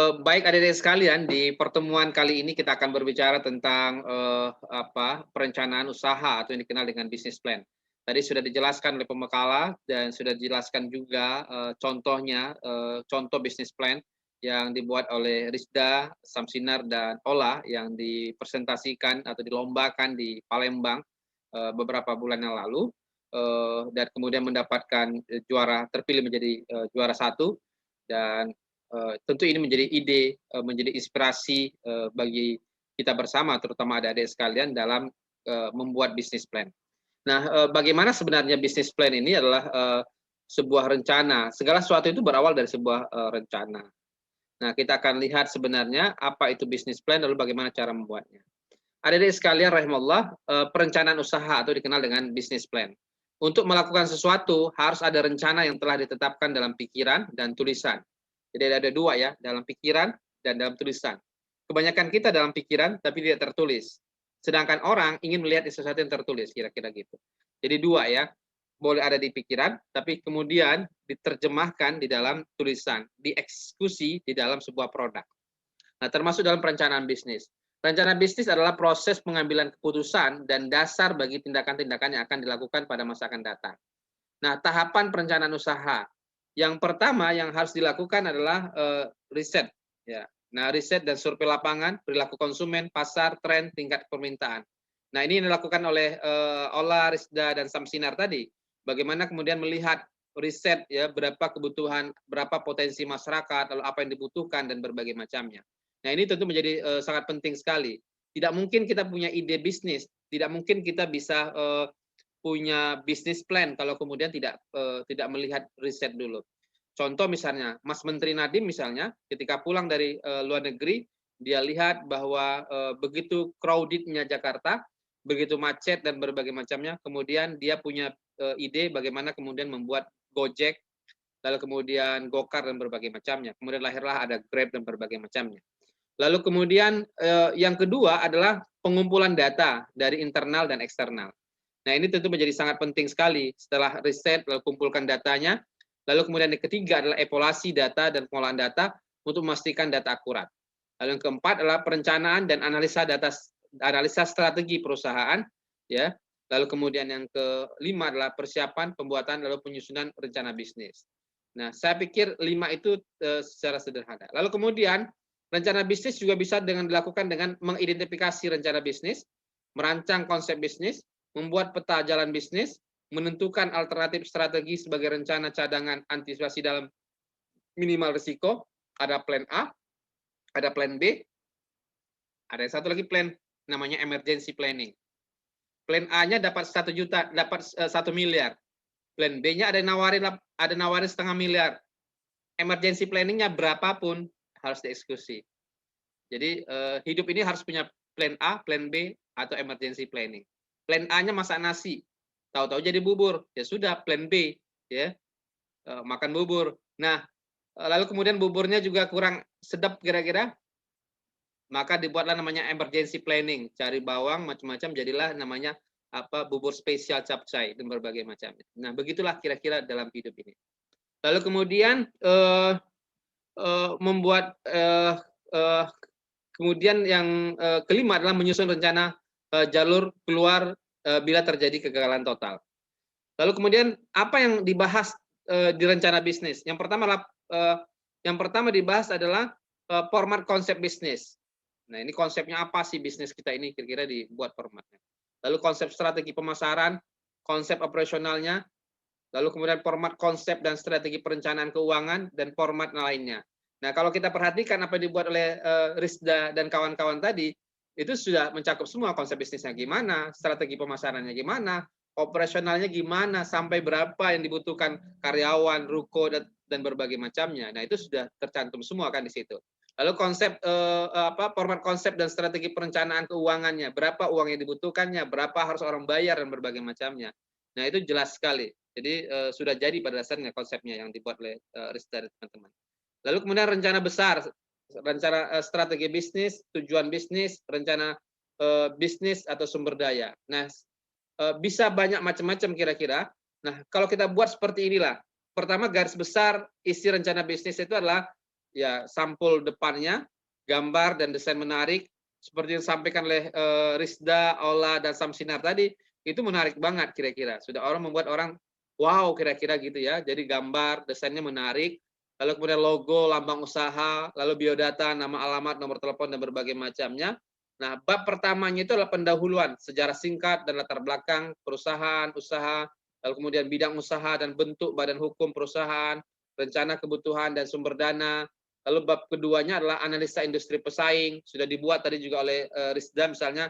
Baik adik-adik sekalian, di pertemuan kali ini kita akan berbicara tentang perencanaan usaha atau yang dikenal dengan business plan. Tadi sudah dijelaskan oleh pembekala dan sudah dijelaskan juga contohnya, contoh business plan yang dibuat oleh Rizda, Samsinar, dan Ola yang dipresentasikan atau dilombakan di Palembang beberapa bulan yang lalu, dan kemudian mendapatkan juara, terpilih menjadi juara satu. Dan tentu ini menjadi ide, menjadi inspirasi bagi kita bersama, terutama adik-adik sekalian dalam membuat bisnis plan. Nah, bagaimana sebenarnya bisnis plan ini adalah sebuah rencana. Segala sesuatu itu berawal dari sebuah rencana. Nah, kita akan lihat sebenarnya apa itu bisnis plan, lalu bagaimana cara membuatnya. Adik-adik sekalian rahimallah, perencanaan usaha atau dikenal dengan bisnis plan. Untuk melakukan sesuatu harus ada rencana yang telah ditetapkan dalam pikiran dan tulisan. Jadi ada dua ya, dalam pikiran dan dalam tulisan. Kebanyakan kita dalam pikiran tapi tidak tertulis. Sedangkan orang ingin melihat sesuatu yang tertulis, kira-kira gitu. Jadi dua ya, boleh ada di pikiran tapi kemudian diterjemahkan di dalam tulisan, dieksekusi di dalam sebuah produk. Nah, termasuk dalam perencanaan bisnis. Rencana bisnis adalah proses pengambilan keputusan dan dasar bagi tindakan-tindakan yang akan dilakukan pada masa akan datang. Nah, tahapan perencanaan usaha. Yang pertama yang harus dilakukan adalah riset. Ya. Nah, riset dan survei lapangan, perilaku konsumen, pasar, tren, tingkat permintaan. Nah, ini yang dilakukan oleh Ola, Rizda, dan Samsinar tadi. Bagaimana kemudian melihat riset ya berapa kebutuhan, berapa potensi masyarakat, lalu apa yang dibutuhkan dan berbagai macamnya. Nah, ini tentu menjadi sangat penting sekali. Tidak mungkin kita punya ide bisnis, tidak mungkin kita bisa punya bisnis plan kalau kemudian tidak melihat riset dulu. Contoh misalnya, Mas Menteri Nadiem misalnya, ketika pulang dari luar negeri, dia lihat bahwa begitu crowded-nya Jakarta, begitu macet dan berbagai macamnya, kemudian dia punya ide bagaimana kemudian membuat Gojek, lalu kemudian Gokar dan berbagai macamnya. Kemudian lahirlah ada Grab dan berbagai macamnya. Lalu kemudian yang kedua adalah pengumpulan data dari internal dan eksternal. Nah, ini tentu menjadi sangat penting sekali. Setelah riset, lalu kumpulkan datanya. Lalu kemudian yang ketiga adalah evaluasi data dan pengolahan data untuk memastikan data akurat. Lalu yang keempat adalah perencanaan dan analisa data, analisa strategi perusahaan, ya. Lalu kemudian yang kelima adalah persiapan, pembuatan, lalu penyusunan rencana bisnis. Nah, saya pikir 5 itu secara sederhana. Lalu kemudian rencana bisnis juga bisa dilakukan dengan mengidentifikasi rencana bisnis, merancang konsep bisnis, membuat peta jalan bisnis, menentukan alternatif strategi sebagai rencana cadangan antisipasi dalam minimal risiko, ada plan A, ada plan B, ada satu lagi plan namanya emergency planning. Plan A-nya dapat 1 juta, dapat 1 miliar. Plan B-nya ada nawarin 0,5 miliar. Emergency planning-nya berapapun harus dieksekusi. Jadi hidup ini harus punya plan A, plan B, atau emergency planning. Plan A-nya masak nasi, tahu-tahu jadi bubur, ya sudah plan B, ya makan bubur. Nah, lalu kemudian buburnya juga kurang sedap kira-kira, maka dibuatlah namanya emergency planning, cari bawang macam-macam, jadilah namanya bubur spesial capcay dan berbagai macam. Nah, begitulah kira-kira dalam hidup ini. Lalu kemudian membuat kemudian yang kelima adalah menyusun rencana jalur keluar bila terjadi kegagalan total. Lalu kemudian apa yang dibahas di rencana bisnis? Yang pertama dibahas adalah format konsep bisnis. Nah, ini konsepnya apa sih bisnis kita ini, kira-kira dibuat formatnya. Lalu konsep strategi pemasaran, konsep operasionalnya, lalu kemudian format konsep dan strategi perencanaan keuangan, dan format lainnya. Nah, kalau kita perhatikan apa yang dibuat oleh Rizda dan kawan-kawan tadi, itu sudah mencakup semua konsep bisnisnya gimana, strategi pemasarannya gimana, operasionalnya gimana, sampai berapa yang dibutuhkan karyawan, ruko, dan berbagai macamnya. Nah, itu sudah tercantum semua kan di situ. Lalu konsep format konsep dan strategi perencanaan keuangannya, berapa uang yang dibutuhkannya, berapa harus orang bayar dan berbagai macamnya. Nah, itu jelas sekali. Jadi sudah jadi pada dasarnya konsepnya yang dibuat oleh Rizda dan teman-teman. Lalu kemudian rencana besar, rencana strategi bisnis, tujuan bisnis, rencana bisnis atau sumber daya. Nah, bisa banyak macam-macam kira-kira. Nah, kalau kita buat seperti inilah. Pertama, garis besar isi rencana bisnis itu adalah ya sampul depannya, gambar dan desain menarik seperti yang disampaikan oleh Rizda, Ola dan Samsinar tadi, itu menarik banget kira-kira. Sudah orang membuat orang wow kira-kira gitu ya. Jadi gambar, desainnya menarik, lalu kemudian logo, lambang usaha, lalu biodata, nama alamat, nomor telepon dan berbagai macamnya. Nah, bab pertamanya itu adalah pendahuluan, sejarah singkat dan latar belakang perusahaan, usaha, lalu kemudian bidang usaha dan bentuk badan hukum perusahaan, rencana kebutuhan dan sumber dana. Lalu bab keduanya adalah analisa industri pesaing, sudah dibuat tadi juga oleh Rizda misalnya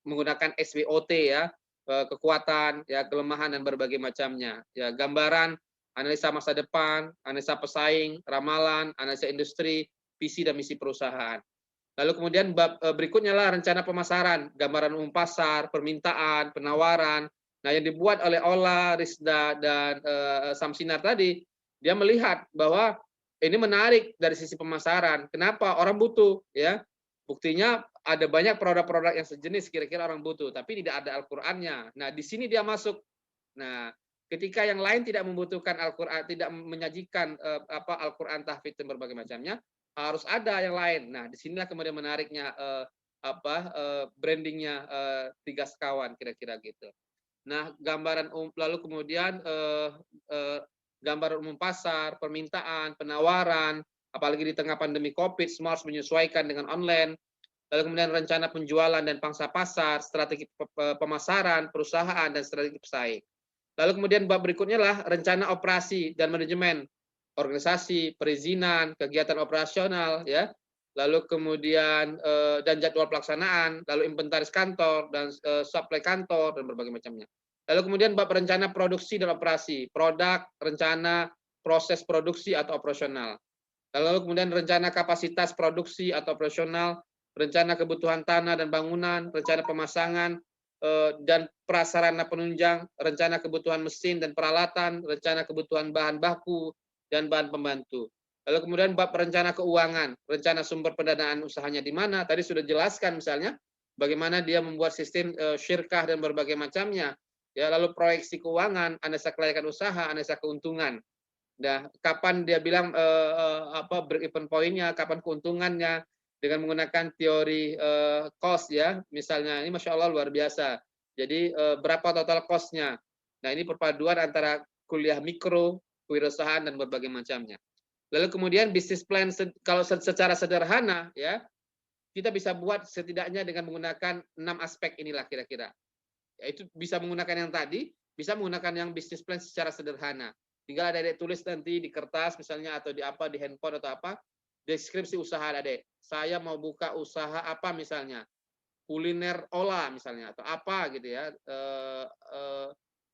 menggunakan SWOT ya, kekuatan, ya kelemahan dan berbagai macamnya. Ya, gambaran, analisa masa depan, analisa pesaing, ramalan, analisa industri, visi dan misi perusahaan. Lalu kemudian bab berikutnya lah rencana pemasaran, gambaran umum pasar, permintaan, penawaran. Nah, yang dibuat oleh Ola, Rizda dan Samsinar tadi, dia melihat bahwa ini menarik dari sisi pemasaran. Kenapa? Orang butuh, ya. Buktinya ada banyak produk-produk yang sejenis kira-kira orang butuh, tapi tidak ada Al-Qur'annya. Nah, di sini dia masuk. Nah, ketika yang lain tidak membutuhkan Al-Qur'an, tidak menyajikan Al-Qur'an tahfidz dan berbagai macamnya, harus ada yang lain. Nah, disinilah kemudian menariknya brandingnya Tiga Sekawan kira-kira gitu. Nah, gambaran lalu kemudian gambaran umum pasar, permintaan, penawaran, apalagi di tengah pandemi COVID, semua harus menyesuaikan dengan online. Lalu kemudian rencana penjualan dan pangsa pasar, strategi pemasaran, perusahaan, dan strategi pesaing. Lalu kemudian bab berikutnya lah rencana operasi dan manajemen, organisasi, perizinan, kegiatan operasional, ya. Lalu kemudian dan jadwal pelaksanaan, lalu inventaris kantor dan supply kantor dan berbagai macamnya. Lalu kemudian bab rencana produksi dan operasi, produk, rencana proses produksi atau operasional. Lalu kemudian rencana kapasitas produksi atau operasional, rencana kebutuhan tanah dan bangunan, rencana pemasangan dan prasarana penunjang, rencana kebutuhan mesin dan peralatan, rencana kebutuhan bahan baku dan bahan pembantu. Lalu kemudian bab rencana keuangan, rencana sumber pendanaan usahanya di mana, tadi sudah jelaskan misalnya bagaimana dia membuat sistem syirkah dan berbagai macamnya. Ya, lalu proyeksi keuangan, analisa kelayakan usaha, analisa keuntungan. Nah, kapan dia bilang break even point-nya, kapan keuntungannya, dengan menggunakan teori cost ya, misalnya ini Masya Allah luar biasa. Jadi berapa total cost-nya? Nah, ini perpaduan antara kuliah mikro, kewirausahaan dan berbagai macamnya. Lalu kemudian bisnis plan kalau secara sederhana ya, kita bisa buat setidaknya dengan menggunakan 6 aspek inilah kira-kira. Yaitu bisa menggunakan yang tadi, bisa menggunakan yang bisnis plan secara sederhana. Tinggal ada tulis nanti di kertas misalnya atau di handphone atau apa, deskripsi usaha adek. Saya mau buka usaha apa misalnya, kuliner olah misalnya atau apa gitu ya,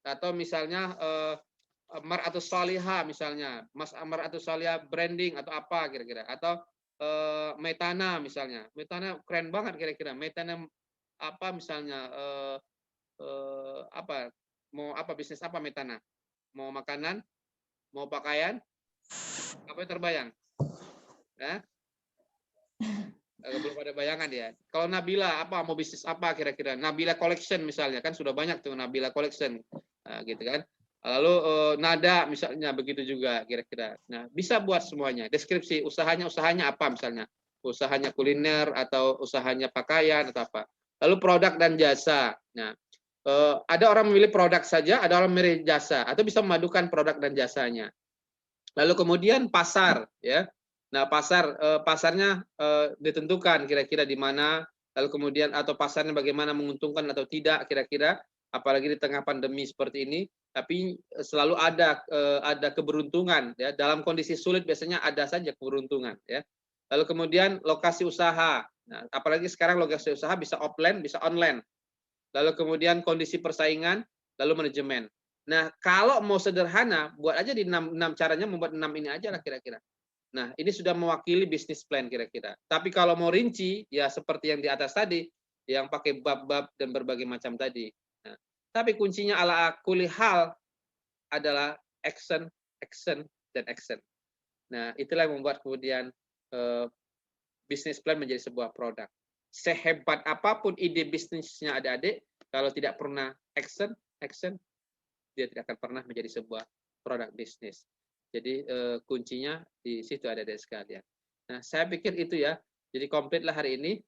atau misalnya Amar atau Saliha misalnya, Mas Amar atau Saliha branding atau apa kira-kira, atau Metana misalnya, Metana keren banget kira-kira, Metana apa misalnya apa mau apa bisnis apa Metana, mau makanan, mau pakaian, apa yang terbayang? Ya? Belum ada bayangan ya. Kalau Nabila apa mau bisnis apa kira-kira? Nabila Collection misalnya kan sudah banyak tuh Nabila Collection, nah, gitu kan. Lalu Nada misalnya begitu juga kira-kira. Nah bisa buat semuanya. Deskripsi usahanya apa misalnya? Usahanya kuliner atau usahanya pakaian atau apa? Lalu produk dan jasa. Nah ada orang memilih produk saja, ada orang memilih jasa, atau bisa memadukan produk dan jasanya. Lalu kemudian pasar, ya. Nah, pasarnya ditentukan kira-kira di mana, lalu kemudian atau pasarnya bagaimana menguntungkan atau tidak kira-kira, apalagi di tengah pandemi seperti ini. Tapi selalu ada keberuntungan, ya. Dalam kondisi sulit biasanya ada saja keberuntungan, ya. Lalu kemudian lokasi usaha. Nah, apalagi sekarang lokasi usaha bisa offline, bisa online. Lalu kemudian kondisi persaingan, lalu manajemen. Nah, kalau mau sederhana, buat aja di 6 caranya, membuat 6 ini aja lah kira-kira. Nah, ini sudah mewakili bisnis plan kira-kira. Tapi kalau mau rinci, ya seperti yang di atas tadi, yang pakai bab-bab dan berbagai macam tadi. Nah, tapi kuncinya ala kuli hal adalah action, action, dan action. Nah, itulah yang membuat kemudian bisnis plan menjadi sebuah produk. Sehebat apapun ide bisnisnya adik-adik, kalau tidak pernah action, dia tidak akan pernah menjadi sebuah produk bisnis. Jadi kuncinya di situ ada sekalian. Nah, saya pikir itu ya. Jadi komplit lah hari ini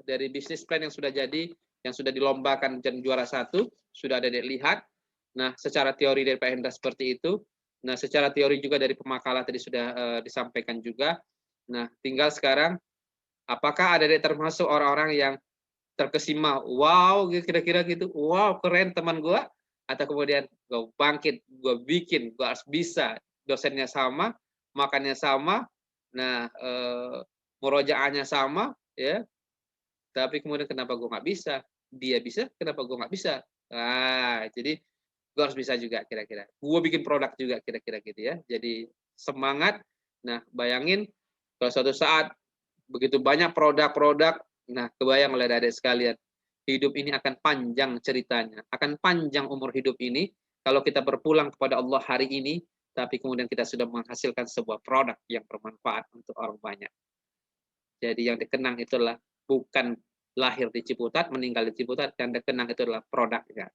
dari bisnis plan yang sudah jadi, yang sudah dilombakan dan juara satu, sudah ada dilihat. Nah, secara teori dari Pak Hendra seperti itu. Nah, secara teori juga dari pemakalah tadi sudah disampaikan juga. Nah, tinggal sekarang apakah ada termasuk orang-orang yang terkesima, wow, kira-kira gitu, wow, keren teman gue, atau kemudian gue bangkit, gue bikin, gue harus bisa, dosennya sama, makannya sama, nah murojaahnya sama, ya, tapi kemudian kenapa gue nggak bisa, dia bisa, kenapa gue nggak bisa, nah, jadi gue harus bisa juga kira-kira, gue bikin produk juga kira-kira gitu ya, jadi semangat. Nah, bayangin kalau suatu saat begitu banyak produk-produk, nah kebayang oleh adik sekalian, hidup ini akan panjang ceritanya, akan panjang umur hidup ini kalau kita berpulang kepada Allah hari ini, tapi kemudian kita sudah menghasilkan sebuah produk yang bermanfaat untuk orang banyak. Jadi yang dikenang itulah bukan lahir di Ciputat, meninggal di Ciputat, yang dikenang itu adalah produknya.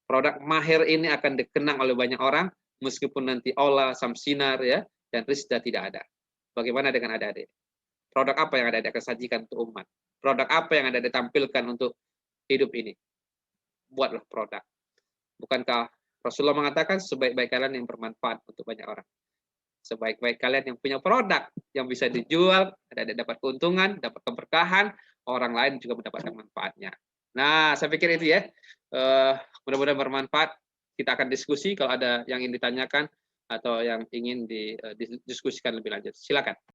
Produk mahir ini akan dikenang oleh banyak orang, meskipun nanti Ola, Samsinar, ya, dan Rizda tidak ada. Bagaimana dengan adik-adik? Produk apa yang ada akan sajikan untuk umat? Produk apa yang ada ditampilkan untuk hidup ini? Buatlah produk. Bukankah Rasulullah mengatakan sebaik-baik kalian yang bermanfaat untuk banyak orang? Sebaik-baik kalian yang punya produk yang bisa dijual, ada dapat keuntungan, dapat keberkahan, orang lain juga mendapatkan manfaatnya. Nah, saya pikir itu ya. Mudah-mudahan bermanfaat. Kita akan diskusi kalau ada yang ingin ditanyakan atau yang ingin didiskusikan lebih lanjut. Silakan.